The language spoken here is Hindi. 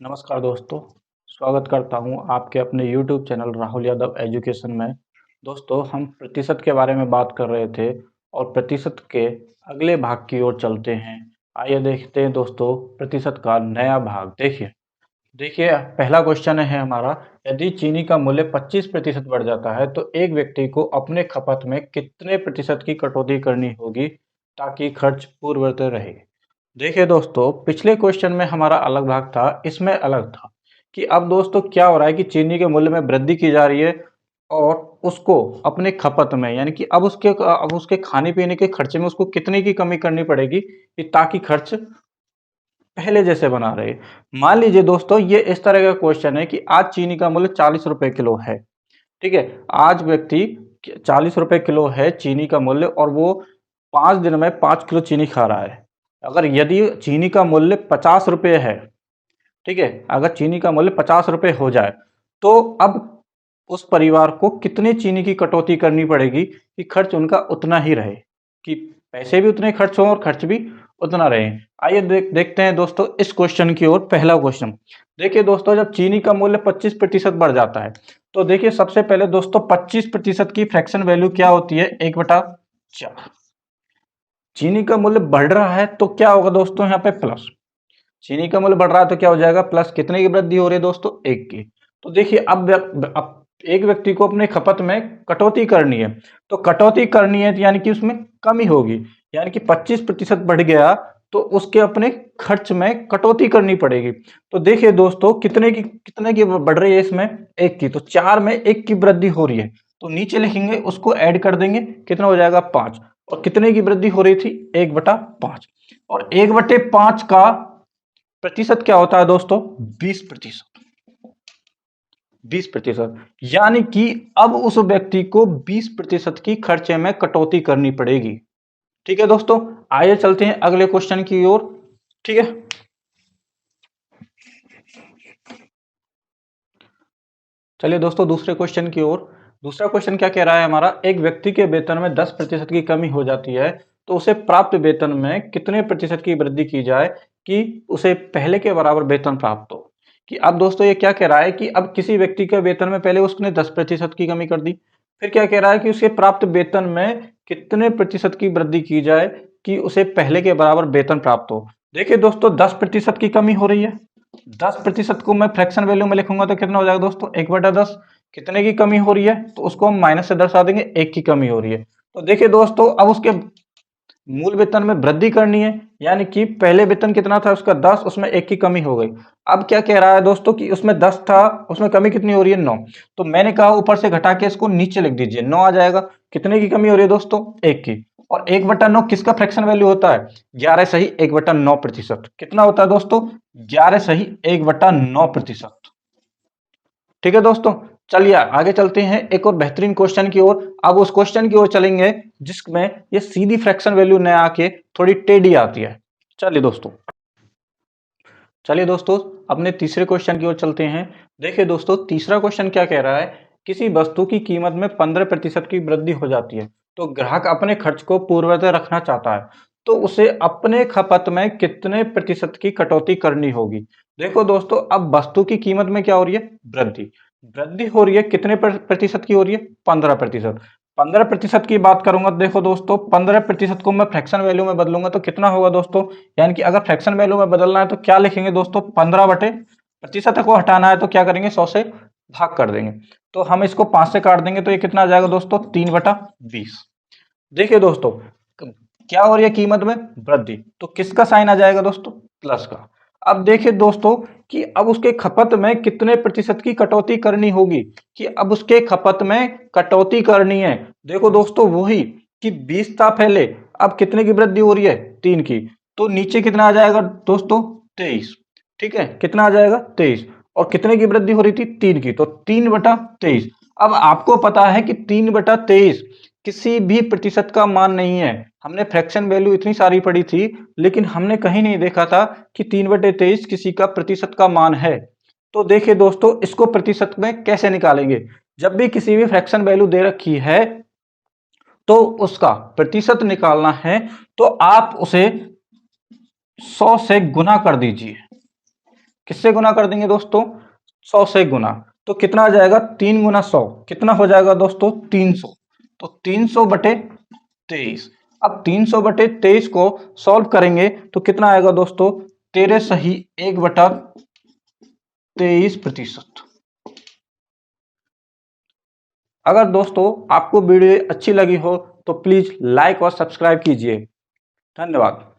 नमस्कार दोस्तों, स्वागत करता हूं आपके अपने YouTube channel Rahul Yadav education में। दोस्तों, हम प्रतिशत के बारे में बात कर रहे थे और प्रतिशत के अगले भाग की ओर चलते हैं। आइए देखते हैं दोस्तों प्रतिशत का नया भाग। देखिए देखिए पहला क्वेश्चन है हमारा, यदि चीनी का मूल्य 25% बढ़ जाता है तो एक व्यक्ति को अपने खपत में कितने प्रतिशत की कटौती करनी होगी ताकि खर्च पूर्ववत रहे। देखिए दोस्तों, पिछले क्वेश्चन में हमारा अलग भाग था, इसमें अलग था कि अब दोस्तों क्या हो रहा है कि चीनी के मूल्य में वृद्धि की जा रही है और उसको अपने खपत में यानी कि अब उसके खाने पीने के खर्चे में उसको कितने की कमी करनी पड़ेगी कि ताकि खर्च पहले जैसे बना रहे। मान लीजिए दोस्तों, ये इस तरह का क्वेश्चन है कि आज चीनी का मूल्य 40 रुपए किलो है। ठीक है, आज व्यक्ति 40 रुपए किलो है चीनी का मूल्य और वो 5 दिन में 5 किलो चीनी खा रहा है। अगर यदि चीनी का मूल्य 50 रुपये है, ठीक है, अगर चीनी का मूल्य 50 रुपये हो जाए तो अब उस परिवार को कितनी चीनी की कटौती करनी पड़ेगी कि खर्च उनका उतना ही रहे, कि पैसे भी उतने खर्च हों और खर्च भी उतना रहे। आइए देखते हैं दोस्तों इस क्वेश्चन की ओर। पहला क्वेश्चन देखिए दोस्तों, जब चीनी का मूल्य 25% बढ़ जाता है तो देखिए सबसे पहले दोस्तों 25% की फ्रैक्शन वैल्यू क्या होती है, 1/4। चीनी का मूल्य बढ़ रहा है तो क्या होगा दोस्तों, यहाँ पे प्लस। चीनी का मूल्य बढ़ रहा है तो क्या हो जाएगा, प्लस। कितने की वृद्धि हो रही है दोस्तों, 1 की। तो देखिए अब एक व्यक्ति को अपने खपत में कटौती करनी है, तो कटौती करनी है यानी कि उसमें कमी होगी, यानी कि 25% बढ़ गया तो उसके अपने खर्च में कटौती करनी पड़ेगी। तो देखिए दोस्तों कितने की बढ़ रही है इसमें, 1 की। तो 4 में 1 की वृद्धि हो रही है तो नीचे लिखेंगे, उसको ऐड कर देंगे, कितना हो जाएगा, 5। और कितने की वृद्धि हो रही थी, 1/5। और 1/5 का प्रतिशत क्या होता है दोस्तों, 20%। 20%, यानी कि अब उस व्यक्ति को 20% की खर्चे में कटौती करनी पड़ेगी। ठीक है दोस्तों, आइए चलते हैं अगले क्वेश्चन की ओर। ठीक है, चलिए दोस्तों दूसरे क्वेश्चन की ओर। दूसरा क्वेश्चन क्या कह रहा है हमारा, एक व्यक्ति के वेतन में 10% की कमी हो जाती है तो उसे प्राप्त वेतन में कितने प्रतिशत की वृद्धि की जाए कि उसे पहले के बराबर वेतन प्राप्त हो। कि अब दोस्तों ये क्या कह रहा है कि अब किसी व्यक्ति के वेतन में पहले उसने 10% की कमी कर दी, फिर क्या कह रहा है कि उसके प्राप्त वेतन में कितने प्रतिशत की वृद्धि की जाए कि उसे पहले के बराबर वेतन प्राप्त हो। देखिए दोस्तों 10% की कमी हो रही है, 10% को मैं फ्रैक्शन वैल्यू में लिखूंगा तो कितना हो जाएगा दोस्तों, 1/10। कितने की कमी हो रही है तो उसको हम माइनस से दर्शा देंगे, 1 की कमी हो रही है। तो देखिए दोस्तों अब उसके मूल वेतन में वृद्धि करनी है, यानी कि पहले वेतन कितना था उसका 10, उसमें 1 की कमी हो गई। अब क्या कह रहा है दोस्तों कि उसमें 10 था, उसमें कमी कितनी हो रही है, 9। तो मैंने कहा ऊपर से घटा के इसको नीचे लिख दीजिए, 9 आ जाएगा। कितने की कमी हो रही है दोस्तों, 1 की। और 1/9 किसका फ्रैक्शन वैल्यू होता है, 11 सही 1/9%। कितना होता है दोस्तों, 11 सही 1/9%। ठीक है दोस्तों, चलिए आगे चलते हैं एक और बेहतरीन क्वेश्चन की ओर। अब उस क्वेश्चन की ओर चलेंगे जिसमें ये सीधी फ्रैक्शन वैल्यू न आके थोड़ी टेढ़ी आती है। चलिए दोस्तों अपने तीसरे क्वेश्चन की ओर चलते हैं। देखिए दोस्तों तीसरा क्वेश्चन क्या कह रहा है, किसी वस्तु की कीमत में 15% की वृद्धि हो जाती है तो ग्राहक अपने खर्च को पूर्ववत रखना चाहता है तो उसे अपने खपत में कितने प्रतिशत की कटौती करनी होगी। देखो दोस्तों अब वस्तु की कीमत में क्या हो रही है, वृद्धि। वृद्धि हो रही है, कितने प्रतिशत की हो रही है, 15%। 15% की बात करूंगा, देखो दोस्तों 15% को मैं फ्रैक्शन वैल्यू में बदलूंगा तो कितना होगा दोस्तों, यानी कि अगर फ्रैक्शन वैल्यू में बदलना है तो क्या लिखेंगे दोस्तों, 15/प्रतिशत को हटाना है तो क्या करेंगे, 100 से भाग कर देंगे। तो हम इसको 5 से काट देंगे तो ये कितना आ जाएगा दोस्तों, 3/20। देखिए दोस्तों क्या हो रही है, कीमत में वृद्धि, तो किसका साइन आ जाएगा दोस्तों, प्लस का। अब देखिए दोस्तों कि अब उसके खपत में कितने प्रतिशत की कटौती करनी होगी, कि अब उसके खपत में कटौती करनी है। देखो दोस्तों वही कि 20 था पहले, अब कितने की वृद्धि हो रही है, 3 की। तो नीचे कितना आ जाएगा दोस्तों, 23। ठीक है, कितना आ जाएगा, 23। और कितने की वृद्धि हो रही थी, 3 की, तो 3/23। अब आपको पता है कि 3/23 किसी भी प्रतिशत का मान नहीं है। हमने फ्रैक्शन वैल्यू इतनी सारी पढ़ी थी लेकिन हमने कहीं नहीं देखा था कि 3/23 किसी का प्रतिशत का मान है। तो देखिए दोस्तों इसको प्रतिशत में कैसे निकालेंगे, जब भी किसी भी फ्रैक्शन वैल्यू दे रखी है तो उसका प्रतिशत निकालना है तो आप उसे 100 से गुना कर दीजिए। किससे गुना कर देंगे दोस्तों? 100 से गुना। तो कितना आ जाएगा? 3 गुना 100 कितना हो जाएगा दोस्तों? 300। तो 300 बटे 23। अब 300 बटे 23 को सॉल्व करेंगे तो कितना आएगा दोस्तों? 13 सही 1/23%। अगर दोस्तों आपको वीडियो अच्छी लगी हो तो प्लीज लाइक और सब्सक्राइब कीजिए। धन्यवाद।